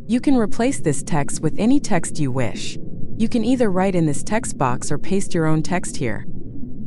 You can replace this text with any text you wish. You can either write in this text box or paste your own text here.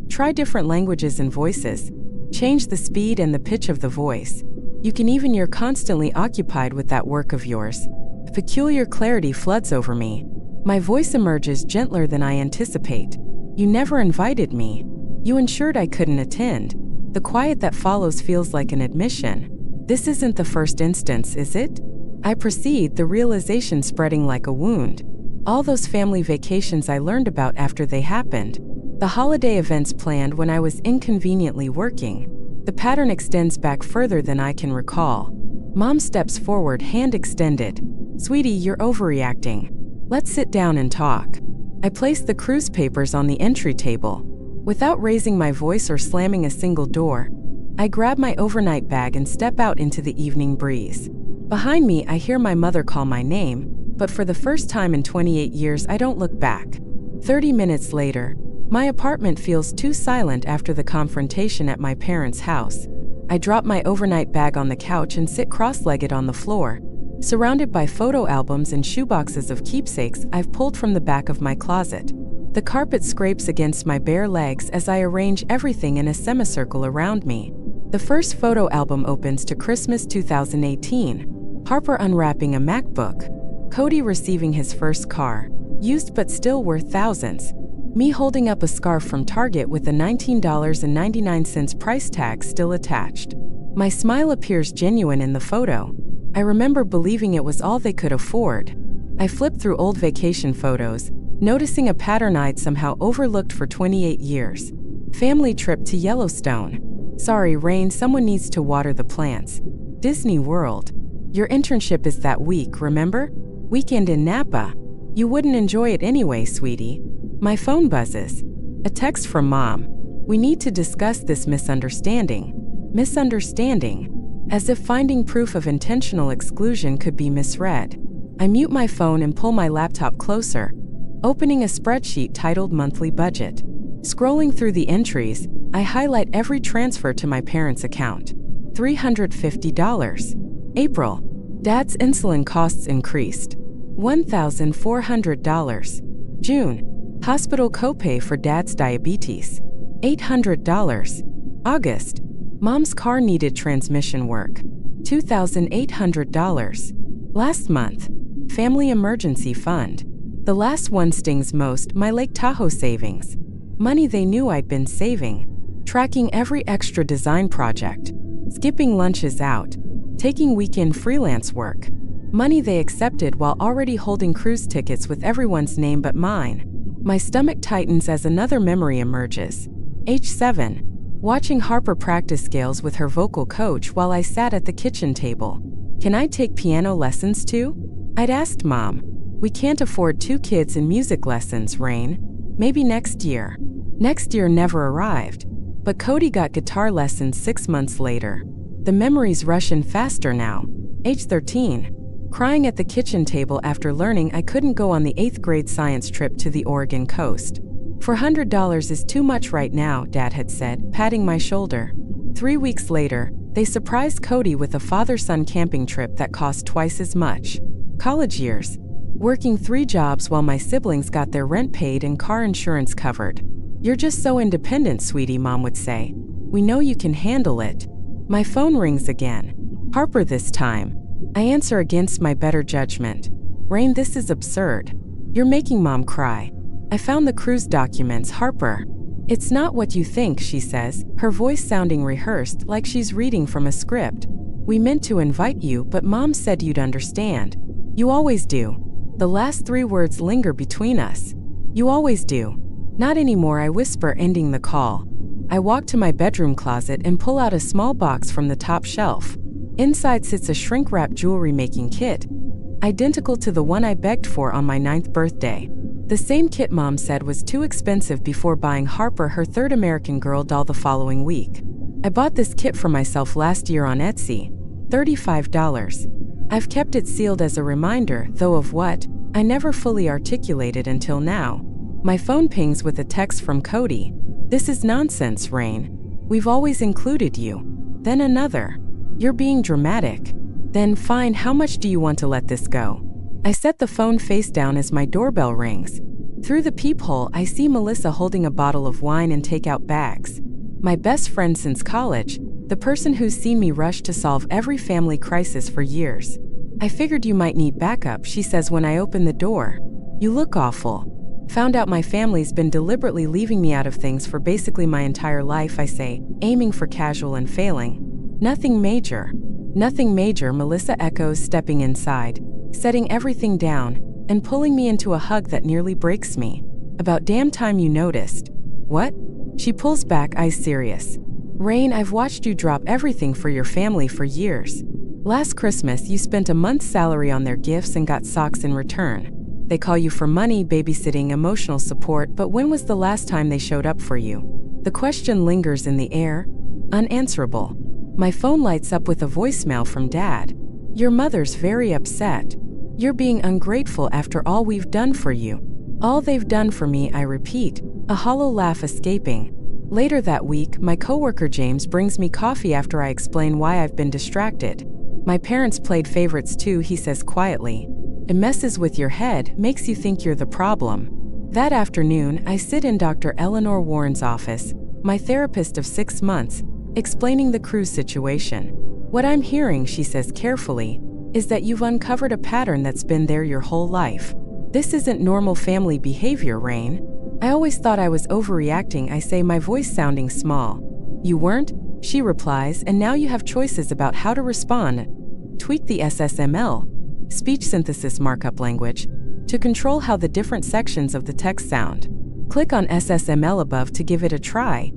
Try different languages and voices. Change the speed and the pitch of the voice. You can even you're constantly occupied with that work of yours. A peculiar clarity floods over me. My voice emerges gentler than I anticipate. You never invited me. You ensured I couldn't attend. The quiet that follows feels like an admission. This isn't the first instance, is it? I proceed, the realization spreading like a wound. All those family vacations I learned about after they happened. The holiday events planned when I was inconveniently working. The pattern extends back further than I can recall. Mom steps forward, hand extended. Sweetie, you're overreacting. Let's sit down and talk. I place the cruise papers on the entry table. Without raising my voice or slamming a single door, I grab my overnight bag and step out into the evening breeze. Behind me, I hear my mother call my name, but for the first time in 28 years, I don't look back. 30 minutes later, my apartment feels too silent after the confrontation at my parents' house. I drop my overnight bag on the couch and sit cross-legged on the floor, surrounded by photo albums and shoeboxes of keepsakes I've pulled from the back of my closet. The carpet scrapes against my bare legs as I arrange everything in a semicircle around me. The first photo album opens to Christmas 2018. Harper unwrapping a MacBook. Cody receiving his first car, used but still worth thousands. Me holding up a scarf from Target with a $19.99 price tag still attached. My smile appears genuine in the photo. I remember believing it was all they could afford. I flipped through old vacation photos, noticing a pattern I'd somehow overlooked for 28 years. Family trip to Yellowstone. Sorry, Rain, someone needs to water the plants. Disney World. Your internship is that week, remember? Weekend in Napa. You wouldn't enjoy it anyway, sweetie. My phone buzzes. A text from Mom. We need to discuss this misunderstanding. Misunderstanding. As if finding proof of intentional exclusion could be misread. I mute my phone and pull my laptop closer, opening a spreadsheet titled Monthly Budget. Scrolling through the entries, I highlight every transfer to my parents' account. $350. April. Dad's insulin costs increased. $1,400. June. Hospital copay for Dad's diabetes. $800. August. Mom's car needed transmission work. $2,800. Last month. Family emergency fund. The last one stings most, my Lake Tahoe savings. Money they knew I'd been saving. Tracking every extra design project. Skipping lunches out. Taking weekend freelance work. Money they accepted while already holding cruise tickets with everyone's name but mine. My stomach tightens as another memory emerges. Age 7. Watching Harper practice scales with her vocal coach while I sat at the kitchen table. Can I take piano lessons too? I'd asked Mom. We can't afford 2 kids and music lessons, Rain. Maybe next year. Next year never arrived. But Cody got guitar lessons 6 months later. The memories rush in faster now. Age 13. Crying at the kitchen table after learning I couldn't go on the 8th grade science trip to the Oregon coast. $400 is too much right now, Dad had said, patting my shoulder. 3 weeks later, they surprised Cody with a father-son camping trip that cost twice as much. College years. Working 3 jobs while my siblings got their rent paid and car insurance covered. You're just so independent, sweetie, Mom would say. We know you can handle it. My phone rings again. Harper this time. I answer against my better judgment. Rain, this is absurd. You're making Mom cry. I found the cruise documents, Harper. It's not what you think, she says, her voice sounding rehearsed like she's reading from a script. We meant to invite you, but Mom said you'd understand. You always do. The last 3 words linger between us. You always do. Not anymore, I whisper, ending the call. I walk to my bedroom closet and pull out a small box from the top shelf. Inside sits a shrink-wrap jewelry-making kit, identical to the one I begged for on my 9th birthday. The same kit Mom said was too expensive before buying Harper her 3rd American Girl doll the following week. I bought this kit for myself last year on Etsy. $35. I've kept it sealed as a reminder, though of what, I never fully articulated until now. My phone pings with a text from Cody. This is nonsense, Rain. We've always included you. Then another. You're being dramatic. Then fine, how much do you want to let this go? I set the phone face down as my doorbell rings. Through the peephole, I see Melissa holding a bottle of wine and takeout bags. My best friend since college, the person who's seen me rush to solve every family crisis for years. I figured you might need backup, she says when I open the door. You look awful. Found out my family's been deliberately leaving me out of things for basically my entire life, I say, aiming for casual and failing. Nothing major. Nothing major, Melissa echoes, stepping inside, setting everything down, and pulling me into a hug that nearly breaks me. About damn time you noticed. What? She pulls back, eyes serious. Rain, I've watched you drop everything for your family for years. Last Christmas, you spent a month's salary on their gifts and got socks in return. They call you for money, babysitting, emotional support, but when was the last time they showed up for you? The question lingers in the air, unanswerable. My phone lights up with a voicemail from Dad. Your mother's very upset. You're being ungrateful after all we've done for you. All they've done for me, I repeat, a hollow laugh escaping. Later that week, my coworker James brings me coffee after I explain why I've been distracted. My parents played favorites too, he says quietly. It messes with your head, makes you think you're the problem. That afternoon, I sit in Dr. Eleanor Warren's office, my therapist of 6 months, explaining the cruise situation. What I'm hearing, she says carefully, is that you've uncovered a pattern that's been there your whole life. This isn't normal family behavior, Rain. I always thought I was overreacting, I say, my voice sounding small. You weren't, she replies, and now you have choices about how to respond. Tweak the SSML, speech synthesis markup language, to control how the different sections of the text sound. Click on SSML above to give it a try.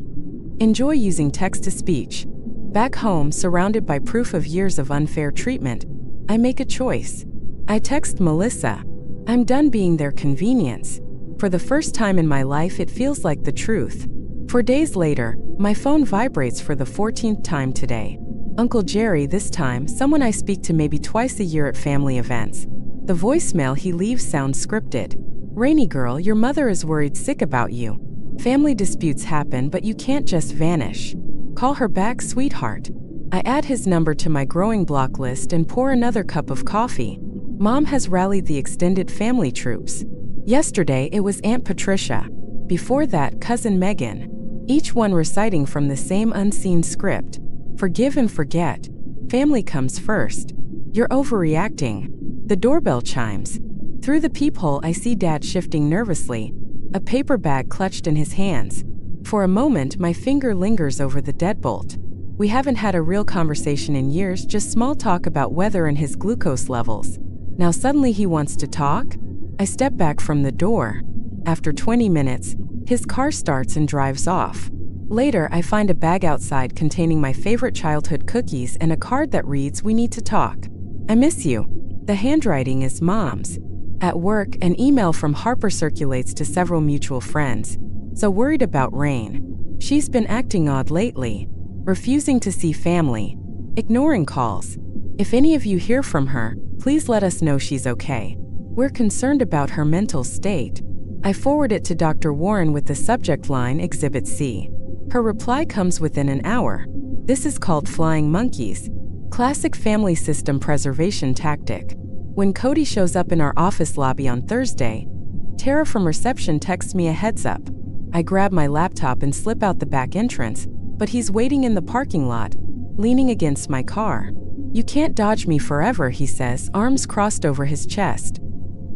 Enjoy using text-to-speech. Back home, surrounded by proof of years of unfair treatment, I make a choice. I text Melissa. I'm done being their convenience. For the first time in my life, it feels like the truth. 4 days later, my phone vibrates for the 14th time today. Uncle Jerry, this time, someone I speak to maybe twice a year at family events. The voicemail he leaves sounds scripted. Rainy girl, your mother is worried sick about you. Family disputes happen, but you can't just vanish. Call her back, sweetheart. I add his number to my growing block list and pour another cup of coffee. Mom has rallied the extended family troops. Yesterday, it was Aunt Patricia. Before that, Cousin Megan. Each one reciting from the same unseen script. Forgive and forget. Family comes first. You're overreacting. The doorbell chimes. Through the peephole, I see Dad shifting nervously, a paper bag clutched in his hands. For a moment, my finger lingers over the deadbolt. We haven't had a real conversation in years, just small talk about weather and his glucose levels. Now suddenly he wants to talk? I step back from the door. After 20 minutes, his car starts and drives off. Later, I find a bag outside containing my favorite childhood cookies and a card that reads, "We need to talk. I miss you." The handwriting is Mom's. At work, an email from Harper circulates to several mutual friends. So worried about Rain. She's been acting odd lately, refusing to see family, ignoring calls. If any of you hear from her, please let us know she's okay. We're concerned about her mental state. I forward it to Dr. Warren with the subject line Exhibit C. Her reply comes within an hour. This is called flying monkeys. Classic family system preservation tactic. When Cody shows up in our office lobby on Thursday, Tara from reception texts me a heads up. I grab my laptop and slip out the back entrance, but he's waiting in the parking lot, leaning against my car. You can't dodge me forever, he says, arms crossed over his chest.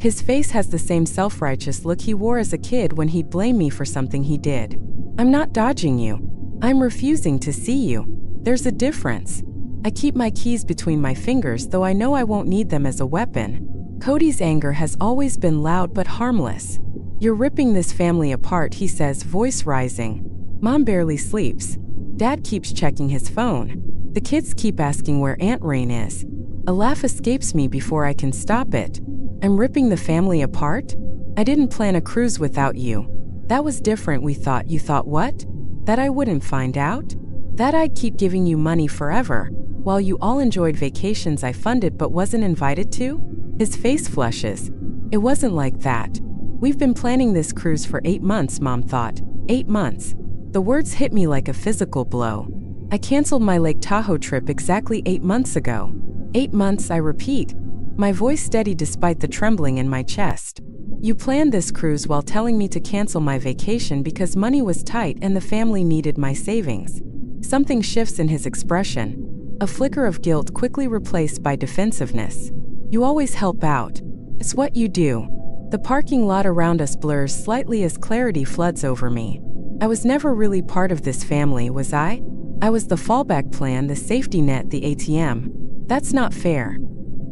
His face has the same self-righteous look he wore as a kid when he'd blame me for something he did. I'm not dodging you. I'm refusing to see you. There's a difference. I keep my keys between my fingers, though I know I won't need them as a weapon. Cody's anger has always been loud but harmless. You're ripping this family apart, he says, voice rising. Mom barely sleeps. Dad keeps checking his phone. The kids keep asking where Aunt Rain is. A laugh escapes me before I can stop it. I'm ripping the family apart? I didn't plan a cruise without you. That was different, we thought. You thought what? That I wouldn't find out? That I'd keep giving you money forever, while you all enjoyed vacations I funded but wasn't invited to? His face flushes. It wasn't like that. We've been planning this cruise for 8 months, Mom thought. 8 months. The words hit me like a physical blow. I canceled my Lake Tahoe trip exactly 8 months ago. 8 months, I repeat. my voice steady despite the trembling in my chest. You planned this cruise while telling me to cancel my vacation because money was tight and the family needed my savings. Something shifts in his expression, a flicker of guilt quickly replaced by defensiveness. You always help out. It's what you do. The parking lot around us blurs slightly as clarity floods over me. I was never really part of this family, was I? I was the fallback plan, the safety net, the ATM. That's not fair.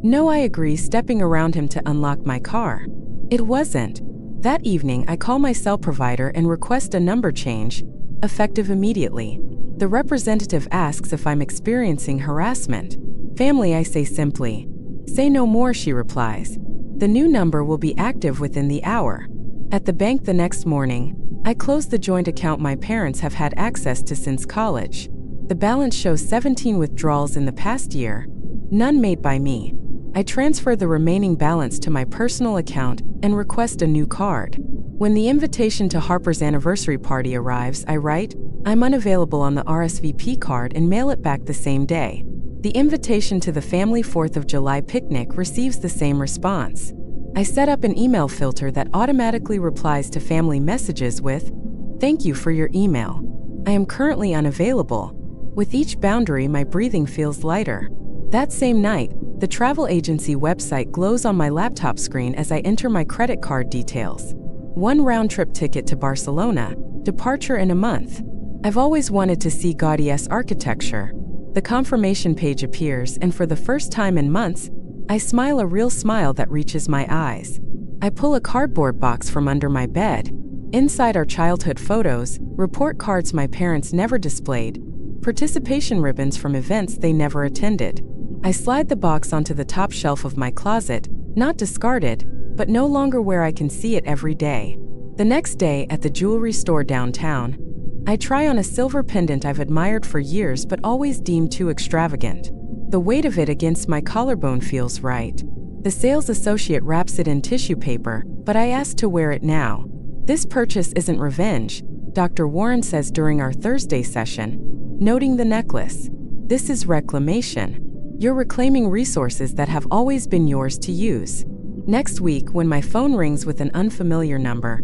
No, I agree, stepping around him to unlock my car. It wasn't. That evening, I call my cell provider and request a number change, effective immediately. The representative asks if I'm experiencing harassment. Family, I say simply. Say no more, she replies. The new number will be active within the hour. At the bank the next morning, I close the joint account my parents have had access to since college. The balance shows 17 withdrawals in the past year, none made by me. I transfer the remaining balance to my personal account and request a new card. When the invitation to Harper's anniversary party arrives, I write, I'm unavailable on the RSVP card and mail it back the same day. The invitation to the family 4th of July picnic receives the same response. I set up an email filter that automatically replies to family messages with, Thank you for your email. I am currently unavailable. With each boundary, my breathing feels lighter. That same night, the travel agency website glows on my laptop screen as I enter my credit card details. 1 round-trip ticket to Barcelona, departure in a month. I've always wanted to see Gaudi's architecture. The confirmation page appears, and for the first time in months, I smile, a real smile that reaches my eyes. I pull a cardboard box from under my bed. Inside are childhood photos, report cards my parents never displayed, participation ribbons from events they never attended. I slide the box onto the top shelf of my closet, not discarded, but no longer where I can see it every day. The next day, at the jewelry store downtown, I try on a silver pendant I've admired for years but always deemed too extravagant. The weight of it against my collarbone feels right. The sales associate wraps it in tissue paper, but I ask to wear it now. This purchase isn't revenge, Dr. Warren says during our Thursday session, noting the necklace. This is reclamation. You're reclaiming resources that have always been yours to use. Next week, when my phone rings with an unfamiliar number,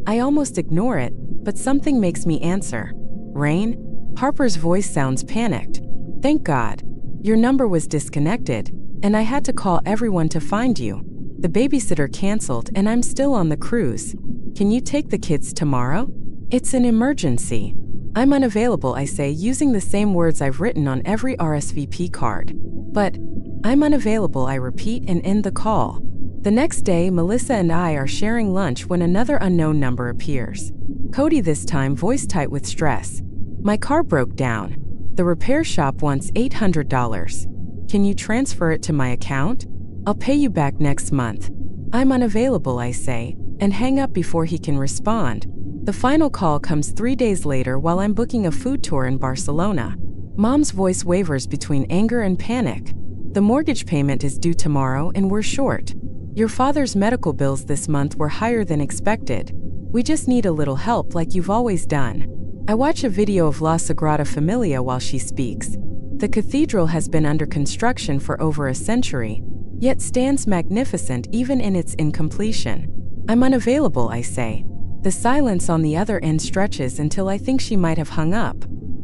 I almost ignore it, but something makes me answer. Rain? Harper's voice sounds panicked. Thank God. Your number was disconnected, and I had to call everyone to find you. The babysitter canceled and I'm still on the cruise. Can you take the kids tomorrow? It's an emergency. I'm unavailable, I say, using the same words I've written on every RSVP card. But, I'm unavailable, I repeat and end the call. The next day, Melissa and I are sharing lunch when another unknown number appears. Cody this time, voice tight with stress. My car broke down. The repair shop wants $800. Can you transfer it to my account? I'll pay you back next month. I'm unavailable, I say, and hang up before he can respond. The final call comes 3 days later while I'm booking a food tour in Barcelona. Mom's voice wavers between anger and panic. The mortgage payment is due tomorrow and we're short. Your father's medical bills this month were higher than expected. We just need a little help like you've always done. I watch a video of La Sagrada Familia while she speaks. The cathedral has been under construction for over a century, yet stands magnificent even in its incompletion. I'm unavailable, I say. The silence on the other end stretches until I think she might have hung up.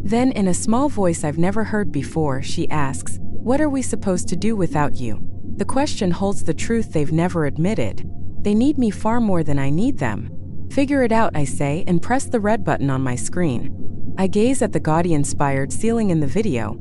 Then, in a small voice I've never heard before, she asks, What are we supposed to do without you? The question holds the truth they've never admitted. They need me far more than I need them. Figure it out, I say, and press the red button on my screen. I gaze at the Gaudi-inspired ceiling in the video,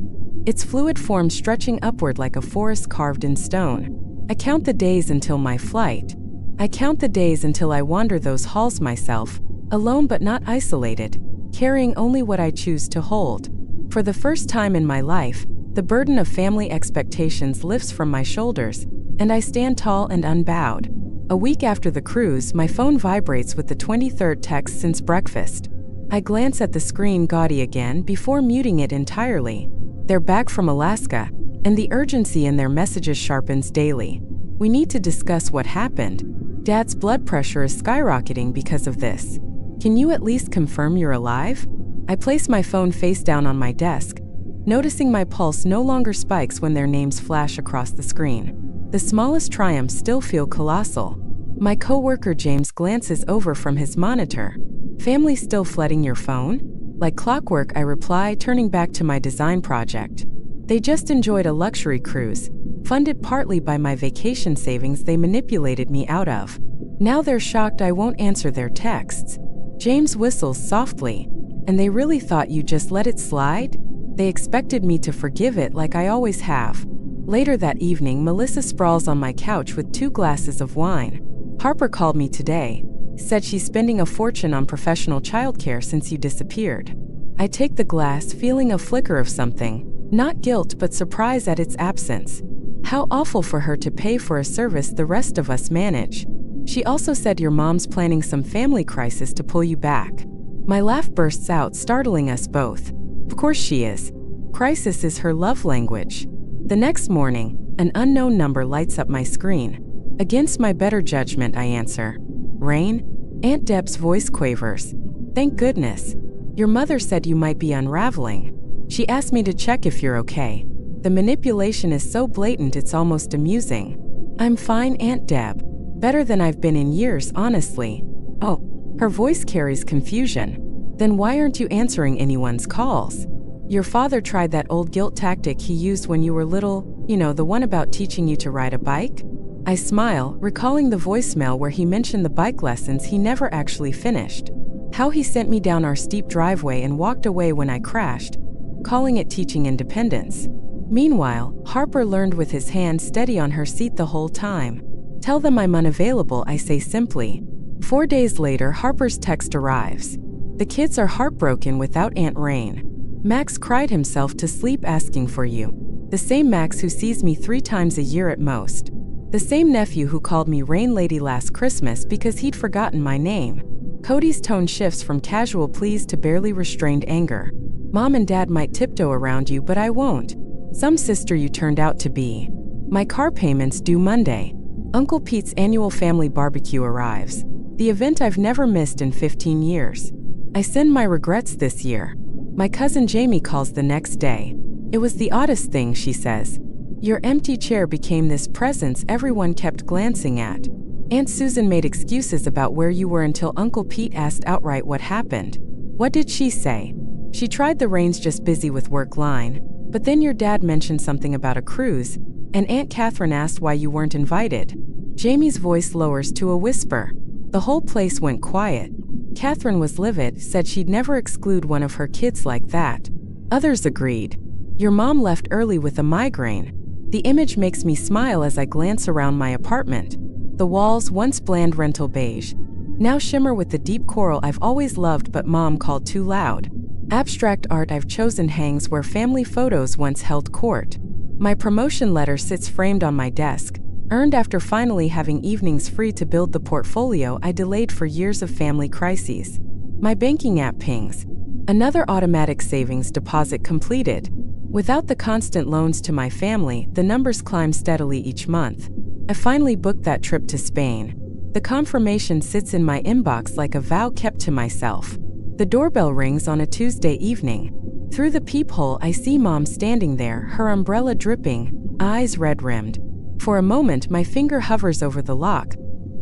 its fluid form stretching upward like a forest carved in stone. I count the days until my flight. I count the days until I wander those halls myself, alone but not isolated, carrying only what I choose to hold. For the first time in my life, the burden of family expectations lifts from my shoulders, and I stand tall and unbowed. A week after the cruise, my phone vibrates with the 23rd text since breakfast. I glance at the screen, Gaudi again, before muting it entirely. They're back from Alaska, and the urgency in their messages sharpens daily. We need to discuss what happened. Dad's blood pressure is skyrocketing because of this. Can you at least confirm you're alive? I place my phone face down on my desk, noticing my pulse no longer spikes when their names flash across the screen. The smallest triumphs still feel colossal. My coworker James glances over from his monitor. Family still flooding your phone? Like clockwork, I reply, turning back to my design project. They just enjoyed a luxury cruise, funded partly by my vacation savings they manipulated me out of. Now they're shocked I won't answer their texts. James whistles softly. And they really thought you just let it slide? They expected me to forgive it like I always have. Later that evening, Melissa sprawls on my couch with 2 glasses of wine. Harper called me today, said she's spending a fortune on professional childcare since you disappeared. I take the glass, feeling a flicker of something, not guilt but surprise at its absence. How awful for her to pay for a service the rest of us manage. She also said your mom's planning some family crisis to pull you back. My laugh bursts out, startling us both. Of course she is. Crisis is her love language. The next morning, an unknown number lights up my screen. Against my better judgment, I answer. Rain? Aunt Deb's voice quavers. Thank goodness. Your mother said you might be unraveling. She asked me to check if you're okay. The manipulation is so blatant it's almost amusing. I'm fine, Aunt Deb. Better than I've been in years, honestly. Oh, her voice carries confusion. Then why aren't you answering anyone's calls? Your father tried that old guilt tactic he used when you were little, the one about teaching you to ride a bike? I smile, recalling the voicemail where he mentioned the bike lessons he never actually finished. How he sent me down our steep driveway and walked away when I crashed, calling it teaching independence. Meanwhile, Harper learned with his hand steady on her seat the whole time. Tell them I'm unavailable, I say simply. 4 days later, Harper's text arrives. The kids are heartbroken without Aunt Rain. Max cried himself to sleep asking for you. The same Max who sees me 3 times a year at most. The same nephew who called me Rain Lady last Christmas because he'd forgotten my name. Cody's tone shifts from casual pleas to barely restrained anger. Mom and Dad might tiptoe around you, but I won't. Some sister you turned out to be. My car payments due Monday. Uncle Pete's annual family barbecue arrives. The event I've never missed in 15 years. I send my regrets this year. My cousin Jamie calls the next day. It was the oddest thing, she says. Your empty chair became this presence everyone kept glancing at. Aunt Susan made excuses about where you were until Uncle Pete asked outright what happened. What did she say? She tried the Rain's just busy with work line, but then your dad mentioned something about a cruise, and Aunt Catherine asked why you weren't invited. Jamie's voice lowers to a whisper. The whole place went quiet. Catherine was livid, said she'd never exclude one of her kids like that. Others agreed. Your mom left early with a migraine. The image makes me smile as I glance around my apartment. The walls, once bland rental beige, now shimmer with the deep coral I've always loved but Mom called too loud. Abstract art I've chosen hangs where family photos once held court. My promotion letter sits framed on my desk, earned after finally having evenings free to build the portfolio I delayed for years of family crises. My banking app pings. Another automatic savings deposit completed. Without the constant loans to my family, the numbers climb steadily each month. I finally booked that trip to Spain. The confirmation sits in my inbox like a vow kept to myself. The doorbell rings on a Tuesday evening. Through the peephole, I see Mom standing there, her umbrella dripping, eyes red-rimmed. For a moment, my finger hovers over the lock,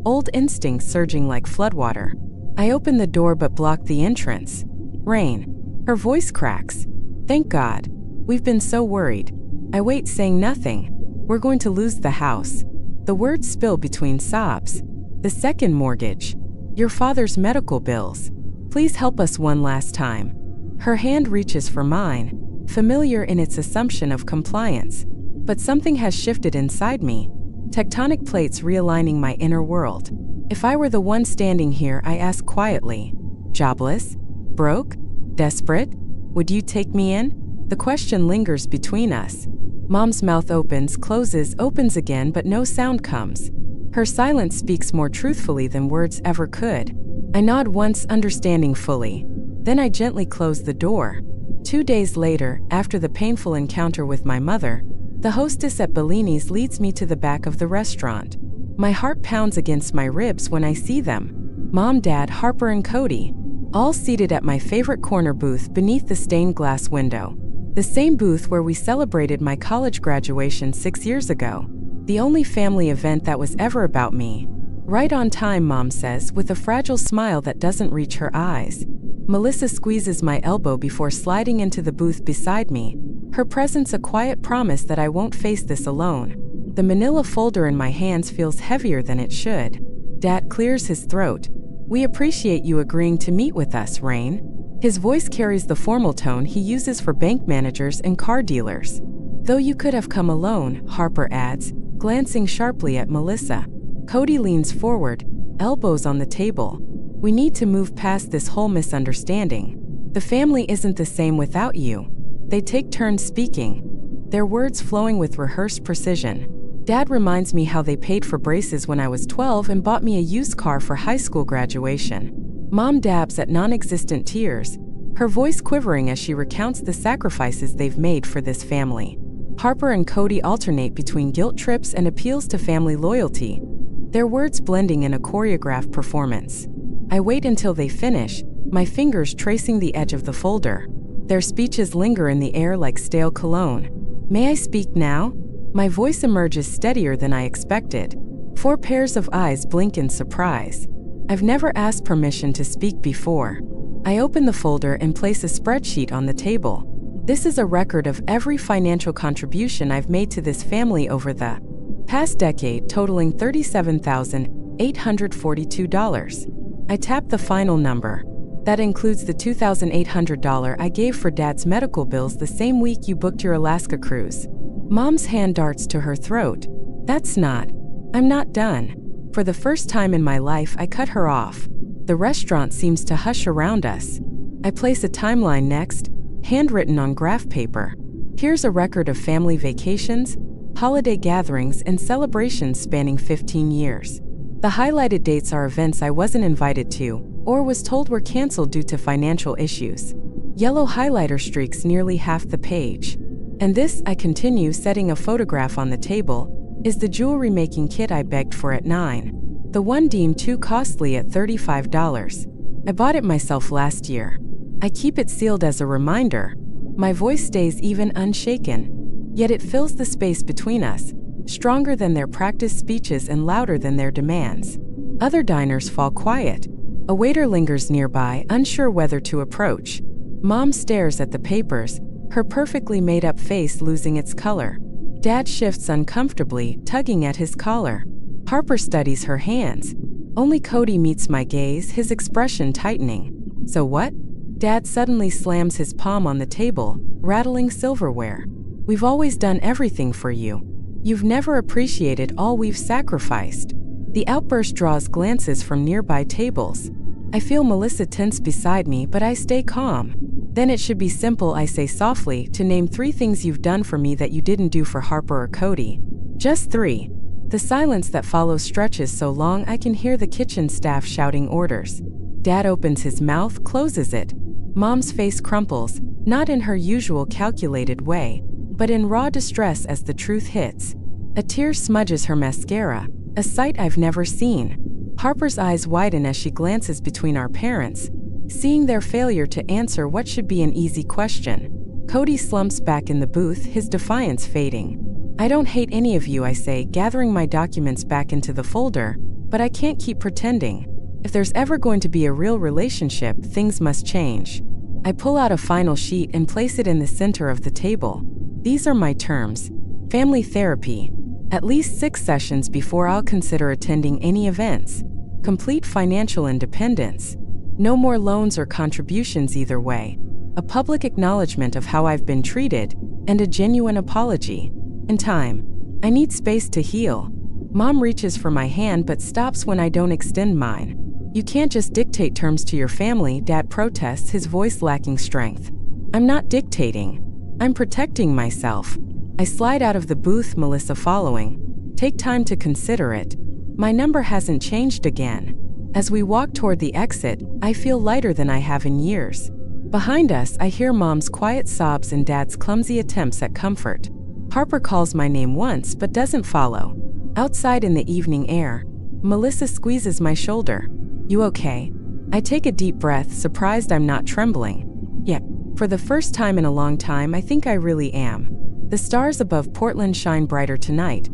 old instincts surging like floodwater. I open the door but block the entrance. Rain. Her voice cracks. Thank God. We've been so worried. I wait, saying nothing. We're going to lose the house. The words spill between sobs. The second mortgage. Your father's medical bills. Please help us one last time. Her hand reaches for mine, familiar in its assumption of compliance. But something has shifted inside me. Tectonic plates realigning my inner world. If I were the one standing here, I ask quietly. Jobless? Broke? Desperate? Would you take me in? The question lingers between us. Mom's mouth opens, closes, opens again, but no sound comes. Her silence speaks more truthfully than words ever could. I nod once, understanding fully. Then I gently close the door. 2 days later, after the painful encounter with my mother, the hostess at Bellini's leads me to the back of the restaurant. My heart pounds against my ribs when I see them. Mom, Dad, Harper, and Cody, all seated at my favorite corner booth beneath the stained glass window. The same booth where we celebrated my college graduation 6 years ago. The only family event that was ever about me. Right on time, Mom says, with a fragile smile that doesn't reach her eyes. Melissa squeezes my elbow before sliding into the booth beside me, her presence a quiet promise that I won't face this alone. The manila folder in my hands feels heavier than it should. Dad clears his throat. We appreciate you agreeing to meet with us, Rain. His voice carries the formal tone he uses for bank managers and car dealers. Though you could have come alone, Harper adds, glancing sharply at Melissa. Cody leans forward, elbows on the table. We need to move past this whole misunderstanding. The family isn't the same without you. They take turns speaking, their words flowing with rehearsed precision. Dad reminds me how they paid for braces when I was 12 and bought me a used car for high school graduation. Mom dabs at non-existent tears, her voice quivering as she recounts the sacrifices they've made for this family. Harper and Cody alternate between guilt trips and appeals to family loyalty, their words blending in a choreographed performance. I wait until they finish, my fingers tracing the edge of the folder. Their speeches linger in the air like stale cologne. May I speak now? My voice emerges steadier than I expected. 4 pairs of eyes blink in surprise. I've never asked permission to speak before. I open the folder and place a spreadsheet on the table. This is a record of every financial contribution I've made to this family over the past decade, totaling $37,842. I tap the final number. That includes the $2,800 I gave for Dad's medical bills the same week you booked your Alaska cruise. Mom's hand darts to her throat. I'm not done. For the first time in my life, I cut her off. The restaurant seems to hush around us. I place a timeline next, handwritten on graph paper. Here's a record of family vacations, holiday gatherings, and celebrations spanning 15 years. The highlighted dates are events I wasn't invited to, or was told were canceled due to financial issues. Yellow highlighter streaks nearly half the page. And this, I continue, setting a photograph on the table, is the jewelry making kit I begged for at 9. The one deemed too costly at $35. I bought it myself last year. I keep it sealed as a reminder. My voice stays even unshaken, yet it fills the space between us, stronger than their practiced speeches and louder than their demands. Other diners fall quiet. A waiter lingers nearby, unsure whether to approach. Mom stares at the papers, her perfectly made-up face losing its color. Dad shifts uncomfortably, tugging at his collar. Harper studies her hands. Only Cody meets my gaze, his expression tightening. So what? Dad suddenly slams his palm on the table, rattling silverware. We've always done everything for you. You've never appreciated all we've sacrificed. The outburst draws glances from nearby tables. I feel Melissa tense beside me, but I stay calm. Then it should be simple, I say softly, to name 3 things you've done for me that you didn't do for Harper or Cody. Just 3. The silence that follows stretches so long I can hear the kitchen staff shouting orders. Dad opens his mouth, closes it. Mom's face crumples, not in her usual calculated way, but in raw distress as the truth hits. A tear smudges her mascara, a sight I've never seen. Harper's eyes widen as she glances between our parents, seeing their failure to answer what should be an easy question. Cody slumps back in the booth, his defiance fading. I don't hate any of you, I say, gathering my documents back into the folder, but I can't keep pretending. If there's ever going to be a real relationship, things must change. I pull out a final sheet and place it in the center of the table. These are my terms. Family therapy. At least 6 sessions before I'll consider attending any events. Complete financial independence. No more loans or contributions either way. A public acknowledgement of how I've been treated, and a genuine apology. And time. I need space to heal. Mom reaches for my hand but stops when I don't extend mine. You can't just dictate terms to your family, Dad protests, his voice lacking strength. I'm not dictating. I'm protecting myself. I slide out of the booth, Melissa following. Take time to consider it. My number hasn't changed again. As we walk toward the exit, I feel lighter than I have in years. Behind us, I hear Mom's quiet sobs and Dad's clumsy attempts at comfort. Harper calls my name once but doesn't follow. Outside in the evening air, Melissa squeezes my shoulder. You okay? I take a deep breath, surprised I'm not trembling. Yet, for the first time in a long time, I think I really am. The stars above Portland shine brighter tonight,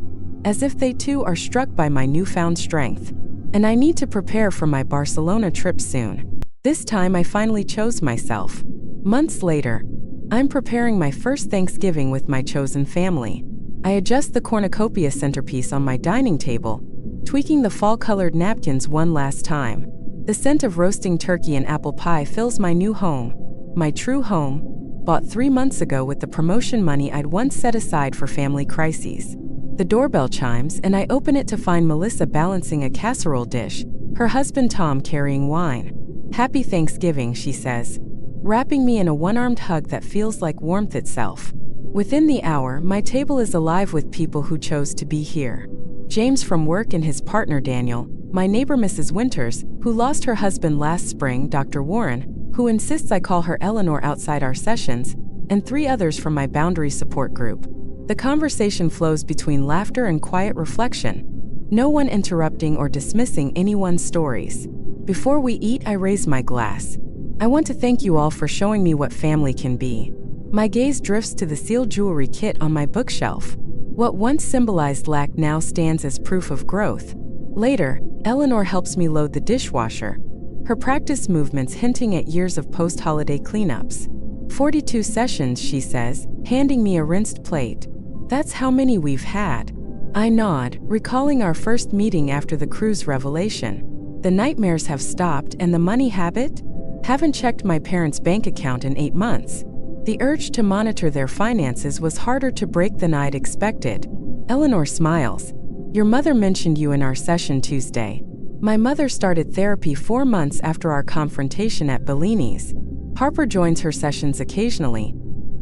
as if they too are struck by my newfound strength. And I need to prepare for my Barcelona trip soon. This time I finally chose myself. Months later, I'm preparing my first Thanksgiving with my chosen family. I adjust the cornucopia centerpiece on my dining table, tweaking the fall-colored napkins one last time. The scent of roasting turkey and apple pie fills my new home, my true home, bought 3 months ago with the promotion money I'd once set aside for family crises. The doorbell chimes and I open it to find Melissa balancing a casserole dish, her husband Tom carrying wine. "Happy Thanksgiving," she says, wrapping me in a one-armed hug that feels like warmth itself. Within the hour, my table is alive with people who chose to be here. James from work and his partner Daniel, my neighbor Mrs. Winters, who lost her husband last spring, Dr. Warren, who insists I call her Eleanor outside our sessions, and 3 others from my boundary support group. The conversation flows between laughter and quiet reflection, no one interrupting or dismissing anyone's stories. Before we eat, I raise my glass. I want to thank you all for showing me what family can be. My gaze drifts to the sealed jewelry kit on my bookshelf. What once symbolized lack now stands as proof of growth. Later, Eleanor helps me load the dishwasher, her practice movements hinting at years of post-holiday cleanups. 42 sessions, she says, handing me a rinsed plate. That's how many we've had. I nod, recalling our first meeting after the cruise revelation. The nightmares have stopped, and the money habit? Haven't checked my parents' bank account in 8 months. The urge to monitor their finances was harder to break than I'd expected. Eleanor smiles. Your mother mentioned you in our session Tuesday. My mother started therapy 4 months after our confrontation at Bellini's. Harper joins her sessions occasionally,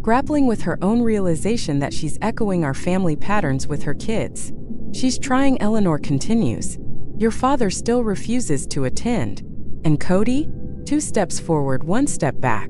grappling with her own realization that she's echoing our family patterns with her kids. She's trying, Eleanor continues. Your father still refuses to attend. And Cody? 2 steps forward, 1 step back.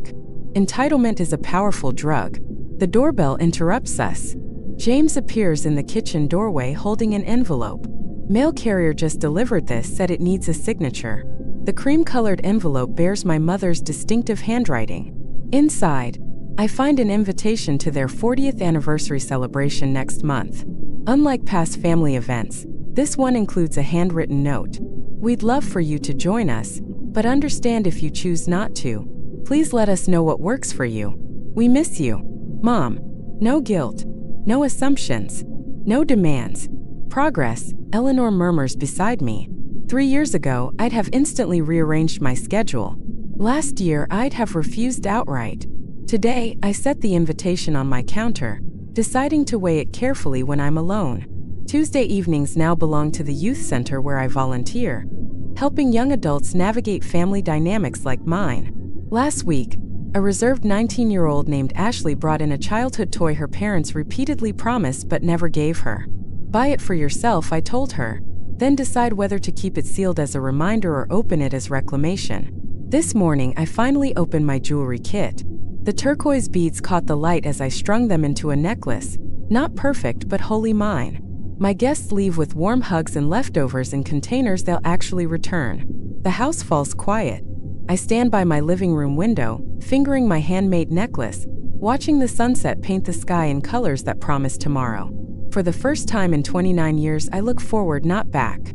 Entitlement is a powerful drug. The doorbell interrupts us. James appears in the kitchen doorway holding an envelope. Mail carrier just delivered this, said it needs a signature. The cream-colored envelope bears my mother's distinctive handwriting. Inside, I find an invitation to their 40th anniversary celebration next month. Unlike past family events, this one includes a handwritten note. We'd love for you to join us, but understand if you choose not to. Please let us know what works for you. We miss you. Mom. No guilt. No assumptions. No demands. Progress, Eleanor murmurs beside me. 3 years ago, I'd have instantly rearranged my schedule. Last year, I'd have refused outright. Today, I set the invitation on my counter, deciding to weigh it carefully when I'm alone. Tuesday evenings now belong to the youth center where I volunteer, helping young adults navigate family dynamics like mine. Last week, a reserved 19-year-old named Ashley brought in a childhood toy her parents repeatedly promised but never gave her. Buy it for yourself, I told her, then decide whether to keep it sealed as a reminder or open it as reclamation. This morning, I finally opened my jewelry kit. The turquoise beads caught the light as I strung them into a necklace, not perfect but wholly mine. My guests leave with warm hugs and leftovers in containers they'll actually return. The house falls quiet. I stand by my living room window, fingering my handmade necklace, watching the sunset paint the sky in colors that promise tomorrow. For the first time in 29 years, I look forward, not back.